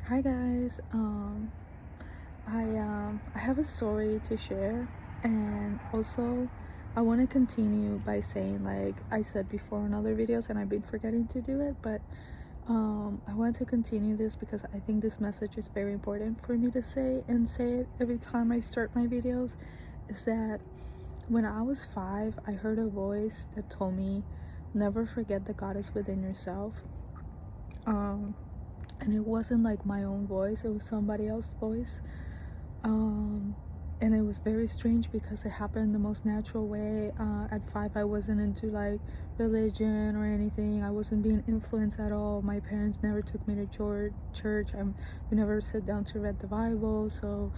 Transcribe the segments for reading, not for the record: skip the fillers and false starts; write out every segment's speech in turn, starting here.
Hi guys. I have a story to share, and also I want to continue by saying, like I said before in other videos, and I've been forgetting to do it, but I want to continue this because I think this message is very important for me to say and say it every time I start my videos. Is that when I was 5, I heard a voice that told me, never forget the God is within yourself. Um, and it wasn't like my own voice, it was somebody else's voice. um and it was very strange because it happened in the most natural way. At 5, I wasn't into like religion or anything. I wasn't being influenced at all. My parents never took me to church. We never sit down to read the Bible, so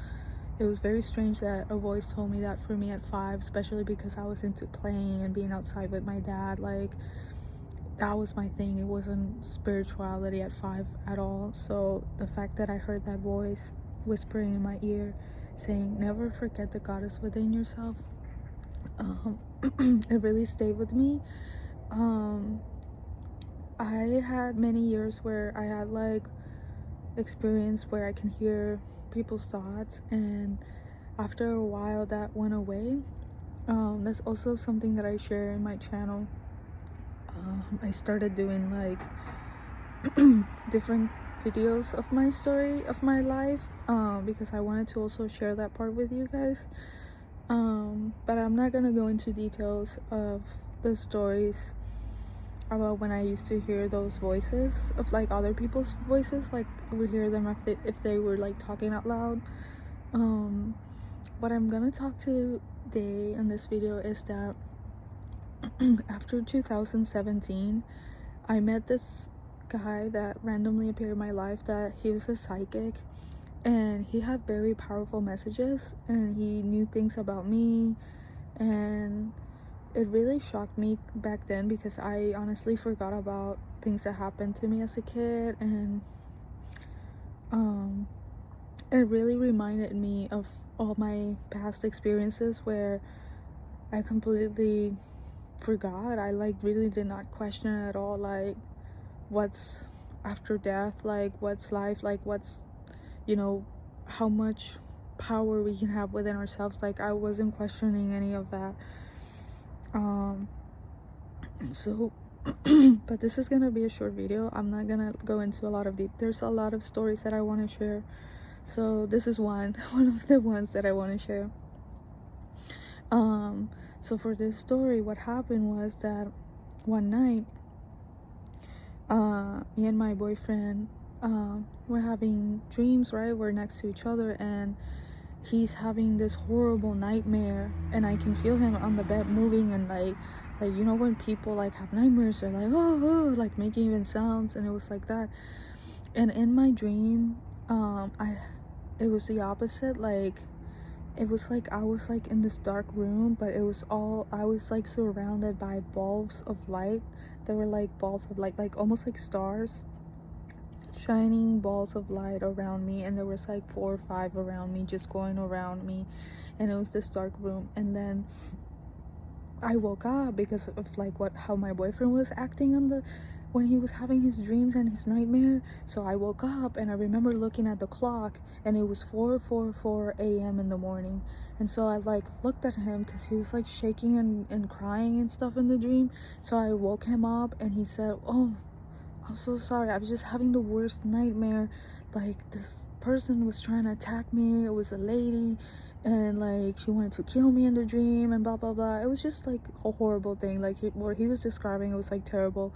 it was very strange that a voice told me that for me at 5, especially because I was into playing and being outside with my dad. Like, that was my thing. It wasn't spirituality at 5 at all. So the fact that I heard that voice whispering in my ear saying, never forget the God is within yourself, um, it really stayed with me. um, I had many years where I had like experience where I can hear people's thoughts, and after a while that went away. That's also something that I share in my channel. I started doing like different videos of my story of my life, because I wanted to also share that part with you guys. But I'm not gonna go into details of the stories about when I used to hear those voices of like other people's voices. Like, I would hear them if they were like talking out loud. um what I'm gonna talk today in this video is that after 2017, I met this guy that randomly appeared in my life, that he was a psychic, and he had very powerful messages, and he knew things about me. And it really shocked me back then because I honestly forgot about things that happened to me as a kid. And um it really reminded me of all my past experiences where I completely forgot. I like really did not question it at all, like what's after death, like what's life, like what's, you know, how much power we can have within ourselves. Like, I wasn't questioning any of that. um so but this is gonna be a short video. I'm not gonna go into a lot of there's a lot of stories that I want to share, so this is one one of the ones that I want to share. um so for this story, what happened was that one night, me and my boyfriend, we're having dreams, right? We're next to each other, and he's having this horrible nightmare, and I can feel him on the bed moving, and like you know when people like have nightmares, they're like, oh, oh, like making even sounds, and it was like that. And in my dream, I it was the opposite. Like, it was like I was like in this dark room, but it was all, I was like surrounded by balls of light. There were like balls of light, like almost like stars, shining balls of light around me, and there was like 4 or 5 around me, just going around me. And it was this dark room. And then I woke up because of like how my boyfriend was acting on the when he was having his dreams and his nightmare. So I woke up, and I remember looking at the clock, and it was 4:44 a.m. in the morning. And so I like looked at him because he was like shaking and crying and stuff in the dream. So I woke him up, and he said, oh, I'm so sorry, I was just having the worst nightmare. Like, this person was trying to attack me. It was a lady, and like she wanted to kill me in the dream, and blah blah blah. It was just like a horrible thing. Like, what he was describing, it was like terrible.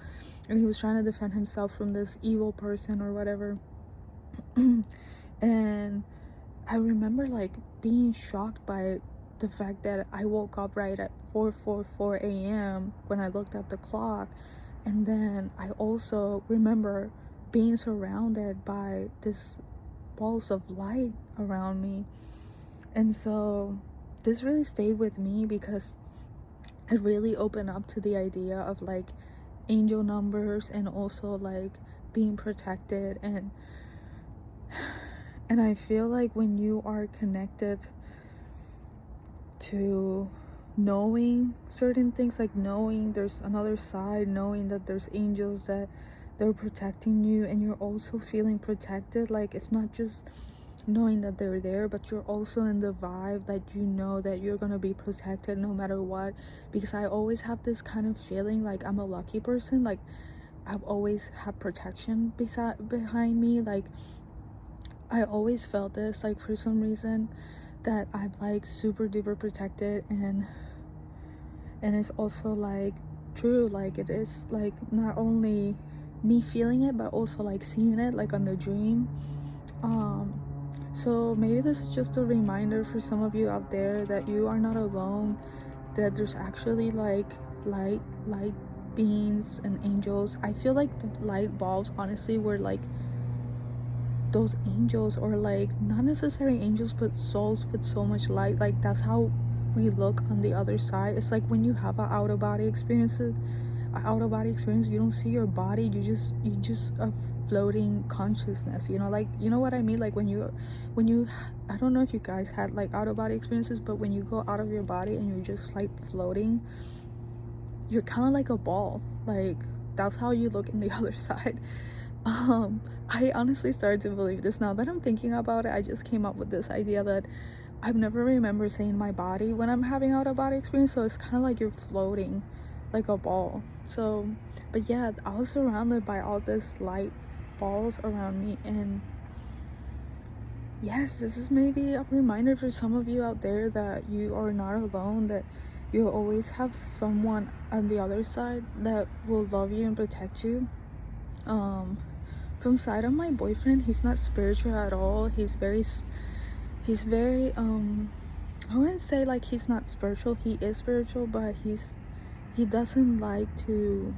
And he was trying to defend himself from this evil person or whatever. And I remember like being shocked by the fact that I woke up right at 4:44 a.m. when I looked at the clock. And then I also remember being surrounded by this balls of light around me. And so this really stayed with me because it really opened up to the idea of like angel numbers, and also like being protected. And I feel like when you are connected to knowing certain things, like knowing there's another side, knowing that there's angels that they're protecting you, and you're also feeling protected. Like, it's not just knowing that they're there, but you're also in the vibe that you know that you're gonna be protected no matter what. Because I always have this kind of feeling like I'm a lucky person. Like, I've always had protection behind me. Like, I always felt this, like, for some reason, that I'm like super duper protected. And it's also like true. Like, it is like not only me feeling it, but also like seeing it like on the dream. So maybe this is just a reminder for some of you out there that you are not alone, that there's actually like light beings and angels. I feel like the light bulbs honestly were like those angels, or like not necessarily angels, but souls with so much light. Like, that's how we look on the other side. It's like when you have an out of body experience, you don't see your body, you just a floating consciousness, you know, like, you know what I mean? Like, when you I don't know if you guys had like out of body experiences, but when you go out of your body and you're just like floating, you're kind of like a ball. Like, that's how you look in the other side. I honestly started to believe this now that I'm thinking about it. I just came up with this idea that I've never remember saying my body when I'm having out of body experience, so it's kind of like you're floating like a ball. So, but yeah, I was surrounded by all this light balls around me, and yes, this is maybe a reminder for some of you out there that you are not alone, that you always have someone on the other side that will love you and protect you. From side of my boyfriend, he's not spiritual at all. He's very I wouldn't say like he's not spiritual. He is spiritual, but he doesn't like to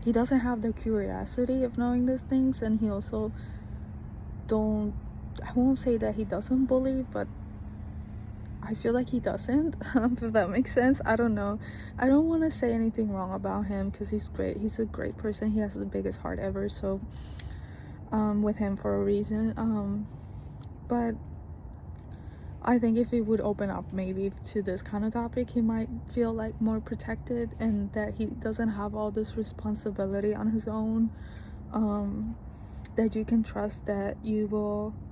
he doesn't have the curiosity of knowing these things. And he also don't I won't say that he doesn't believe, but I feel like he doesn't. If that makes sense. I don't know. I don't want to say anything wrong about him, because he's great. He's a great person. He has the biggest heart ever. So with him for a reason. But I think if he would open up maybe to this kind of topic, he might feel like more protected, and that he doesn't have all this responsibility on his own. That you can trust that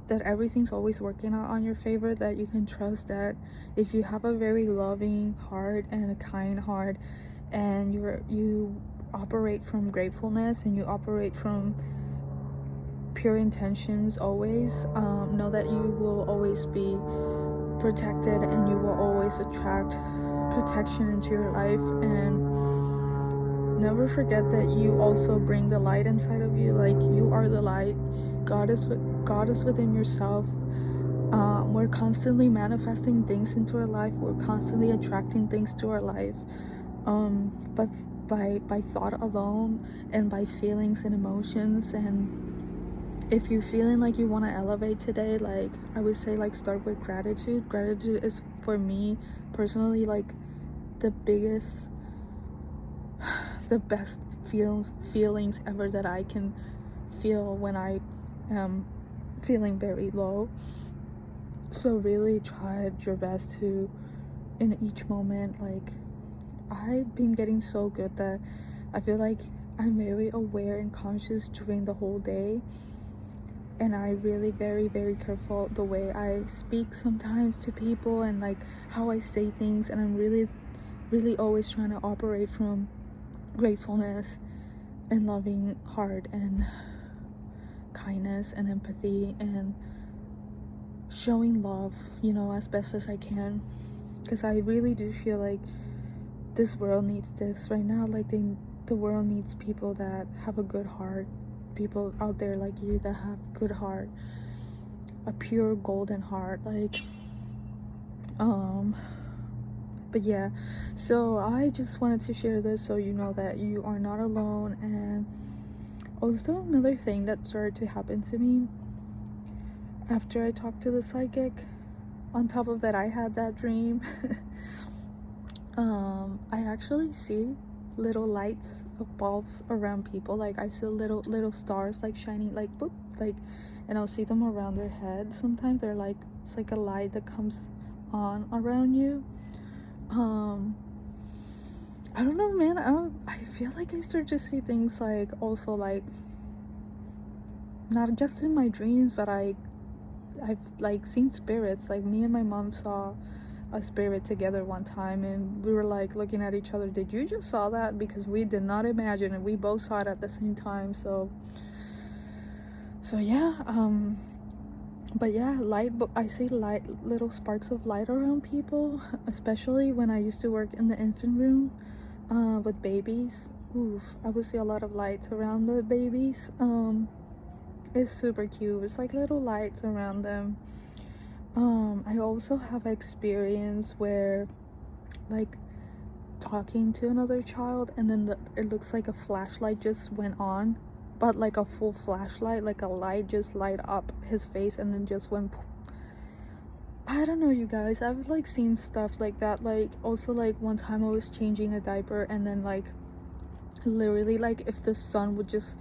that everything's always working out on your favor, that you can trust that if you have a very loving heart and a kind heart, and you operate from gratefulness, and you operate from pure intentions always, know that you will always be protected, and you will always attract protection into your life. And never forget that you also bring the light inside of you. Like, you are the light. God is within yourself. We're constantly manifesting things into our life. We're constantly attracting things to our life, but by thought alone, and by feelings and emotions. And if you're feeling like you want to elevate today, like, I would say, like, start with gratitude. Gratitude is, for me personally, like the best feelings ever that I can feel when I am feeling very low. So really try your best to, in each moment, like, I've been getting so good that I feel like I'm very aware and conscious during the whole day. And I really very, very careful the way I speak sometimes to people, and like how I say things. And I'm really, really always trying to operate from gratefulness and loving heart and kindness and empathy, and showing love, you know, as best as I can. Because I really do feel like this world needs this right now. Like, the world needs people that have a good heart, people out there like you that have good heart, a pure golden heart. Like, but yeah, so I just wanted to share this so you know that you are not alone. And also, another thing that started to happen to me after I talked to the psychic, on top of that I had that dream, I actually see little lights of bulbs around people. Like, I see little stars like shining, like boop, like, and I'll see them around their head. Sometimes they're like, it's like a light that comes on around you. I don't know, man. I feel like I start to see things like also like not just in my dreams, but I've like seen spirits. Like me and my mom saw a spirit together one time, and we were like looking at each other. Did you just saw that? Because we did not imagine it. We both saw it at the same time. So yeah. But yeah, light. But I see light, little sparks of light around people, especially when I used to work in the infant room, with babies. Oof, I would see a lot of lights around the babies. It's super cute. It's like little lights around them. I also have experience where like talking to another child, and then it looks like a flashlight just went on, but like a full flashlight, like a light just light up his face and then just went poof. I don't know, you guys. I've like seen stuff like that. Like also like one time I was changing a diaper, and then like literally like if the sun would just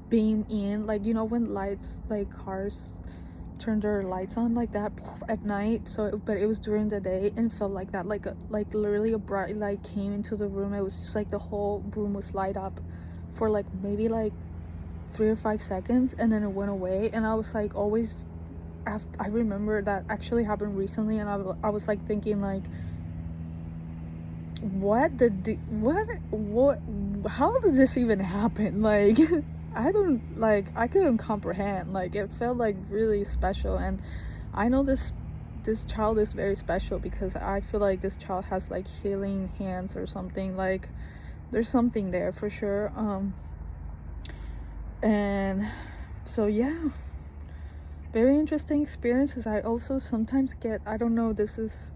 beam in, like you know when lights, like cars turn their lights on like that at night. But it was during the day and felt like that, like literally a bright light came into the room. It was just like the whole room was light up for like maybe like 3 or 5 seconds, and then it went away. And I was like always after, I remember that actually happened recently, and I was like thinking like what how did this even happen? Like I couldn't comprehend. Like it felt like really special. And I know this child is very special because I feel like this child has like healing hands or something. Like there's something there for sure. And so yeah, very interesting experiences. I also sometimes get, I don't know, this is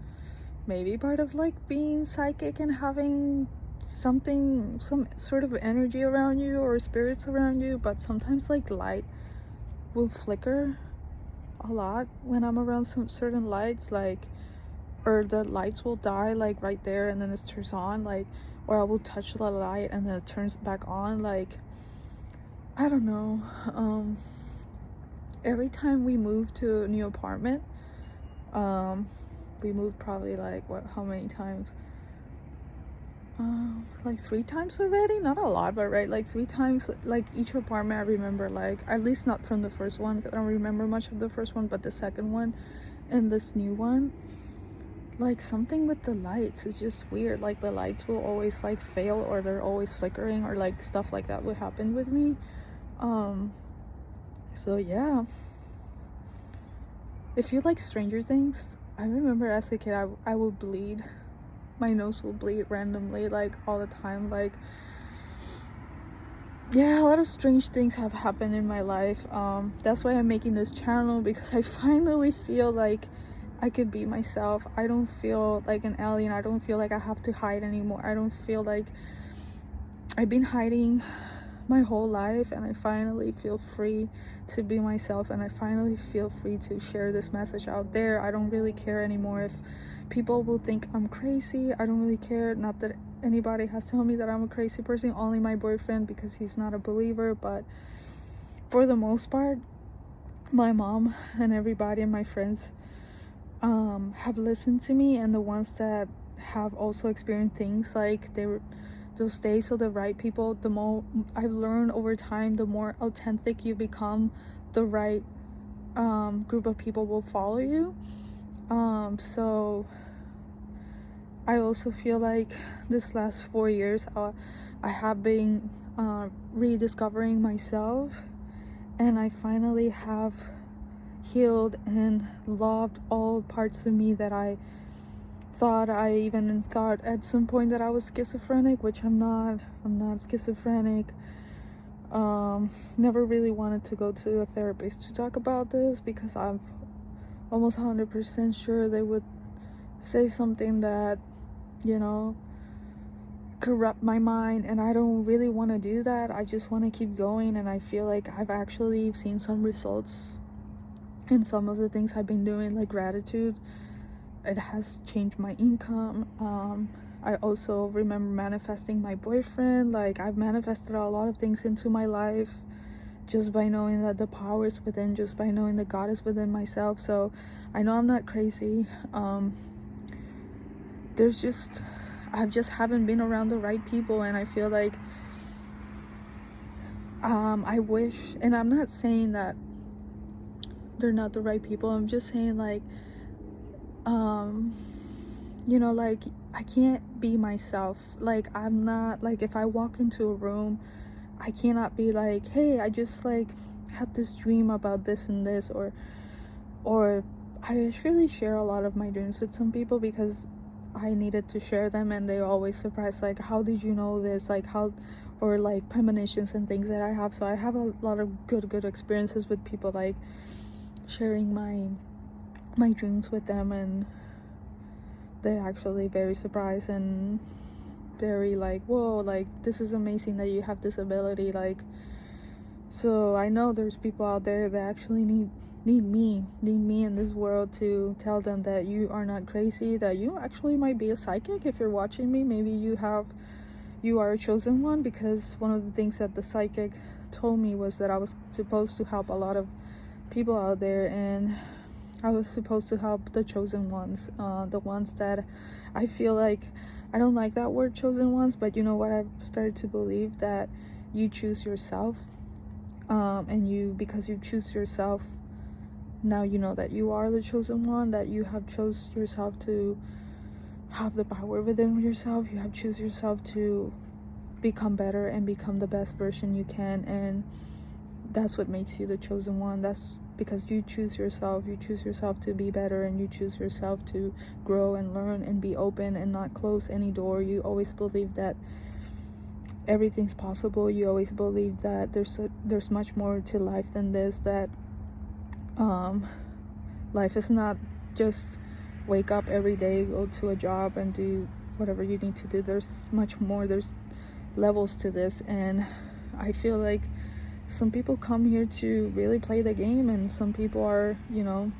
maybe part of like being psychic and having something, some sort of energy around you or spirits around you, but sometimes like light will flicker a lot when I'm around some certain lights, like, or the lights will die like right there and then it turns on, like, or I will touch the light and then it turns back on. Like I don't know. Every time we move to a new apartment, we moved probably like how many times, like 3 times already. Not a lot, but right, like 3 times. Like each apartment I remember, like at least not from the first one, because I don't remember much of the first one, but the second one and this new one, like something with the lights is just weird. Like the lights will always like fail, or they're always flickering, or like stuff like that would happen with me. So yeah, if you like Stranger Things, I remember as a kid I would bleed, my nose will bleed randomly, like all the time. Like yeah, a lot of strange things have happened in my life. That's why I'm making this channel, because I finally feel like I could be myself. I don't feel like an alien. I don't feel like I have to hide anymore. I don't feel like I've been hiding my whole life, and I finally feel free to be myself, and I finally feel free to share this message out there. I don't really care anymore if people will think I'm crazy. I don't really care. Not that anybody has told me that I'm a crazy person, only my boyfriend, because he's not a believer. But for the most part, my mom and everybody and my friends have listened to me, and the ones that have also experienced things like those days of the right people. The more I've learned over time, the more authentic you become, the right group of people will follow you. So I also feel like this last 4 years I have been rediscovering myself, and I finally have healed and loved all parts of me that I even thought at some point that I was schizophrenic, which I'm not schizophrenic. Never really wanted to go to a therapist to talk about this, because I'm almost 100% sure they would say something that, you know, corrupt my mind, and I don't really want to do that. I just want to keep going, and I feel like I've actually seen some results in some of the things I've been doing, like gratitude. It has changed my income. I also remember manifesting my boyfriend. Like I've manifested a lot of things into my life just by knowing that the power is within, just by knowing that God is within myself. So I know I'm not crazy. There's just I just haven't been around the right people, and I feel like I wish, and I'm not saying that they're not the right people, I'm just saying like you know, like I can't be myself. Like I'm not, like if I walk into a room, I cannot be like, hey, I just like had this dream about this and this, or I really share a lot of my dreams with some people because I needed to share them, and they're always surprised, like, how did you know this, like how, or like premonitions and things that I have. So I have a lot of good experiences with people, like sharing my dreams with them, and they're actually very surprised and very like, whoa, like this is amazing that you have this ability. Like, so I know there's people out there that actually need me in this world to tell them that you are not crazy, that you actually might be a psychic. If you're watching me, maybe you are a chosen one, because one of the things that the psychic told me was that I was supposed to help a lot of people out there, and I was supposed to help the chosen ones, the ones that I feel like, I don't like that word chosen ones, but you know what, I've started to believe that you choose yourself, and because you choose yourself, now you know that you are the chosen one, that you have chose yourself to have the power within yourself, you have choose yourself to become better and become the best version you can, and that's what makes you the chosen one. That's because you choose yourself to be better, and you choose yourself to grow and learn and be open and not close any door. You always believe that everything's possible. You always believe that there's much more to life than this, that life is not just wake up every day, go to a job and do whatever you need to do. There's much more, there's levels to this, and I feel like some people come here to really play the game, and some people are, you know,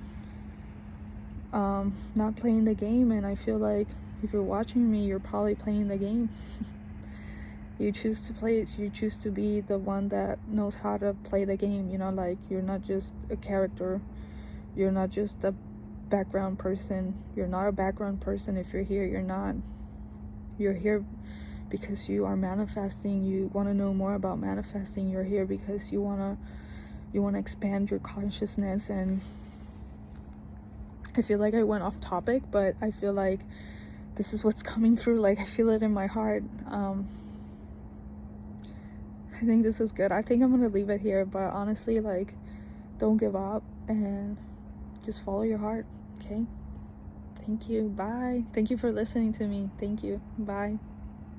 not playing the game. And I feel like if you're watching me, you're probably playing the game. You choose to play it, you choose to be the one that knows how to play the game, you know, like you're not just a character, you're not just a background person, you're not a background person. If you're here, you're here because you are manifesting, you want to know more about manifesting, you're here because you want to expand your consciousness. And I feel like I went off topic, but I feel like this is what's coming through, like I feel it in my heart. I think this is good. I think I'm gonna leave it here, but honestly, like, don't give up and just follow your heart, okay? Thank you. Bye. Thank you for listening to me. Thank you. Bye.